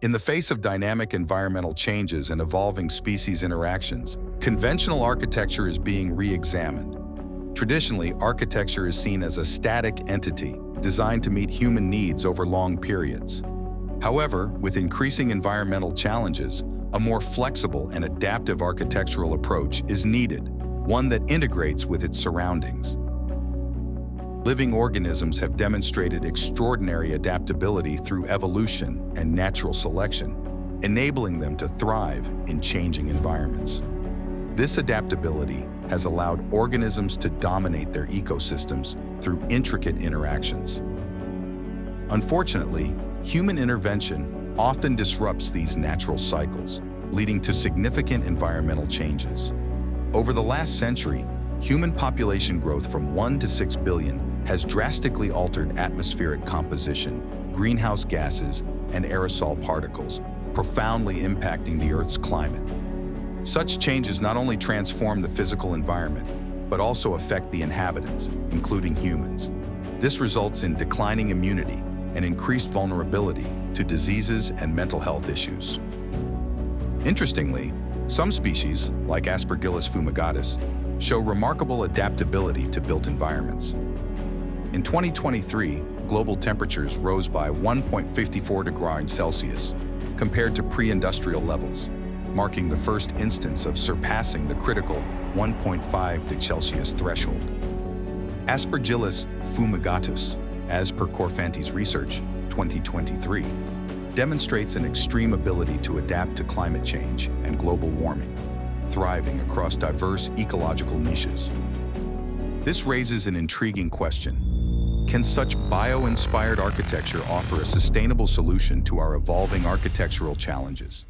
In the face of dynamic environmental changes and evolving species interactions, conventional architecture is being re-examined. Traditionally, architecture is seen as a static entity designed to meet human needs over long periods. However, with increasing environmental challenges, a more flexible and adaptive architectural approach is needed, one that integrates with its surroundings. Living organisms have demonstrated extraordinary adaptability through evolution and natural selection, enabling them to thrive in changing environments. This adaptability has allowed organisms to dominate their ecosystems through intricate interactions. Unfortunately, human intervention often disrupts these natural cycles, leading to significant environmental changes. Over the last century, human population growth from 1 to 6 billion has drastically altered atmospheric composition, greenhouse gases, and aerosol particles, profoundly impacting the Earth's climate. Such changes not only transform the physical environment, but also affect the inhabitants, including humans. This results in declining immunity and increased vulnerability to diseases and mental health issues. Interestingly, some species, like Aspergillus fumigatus, show remarkable adaptability to built environments. In 2023, global temperatures rose by 1.54 degrees Celsius compared to pre-industrial levels, marking the first instance of surpassing the critical 1.5 degrees Celsius threshold. Aspergillus fumigatus, as per Corfanti's research, 2023, demonstrates an extreme ability to adapt to climate change and global warming, thriving across diverse ecological niches. This raises an intriguing question. Can such bio-inspired architecture offer a sustainable solution to our evolving architectural challenges?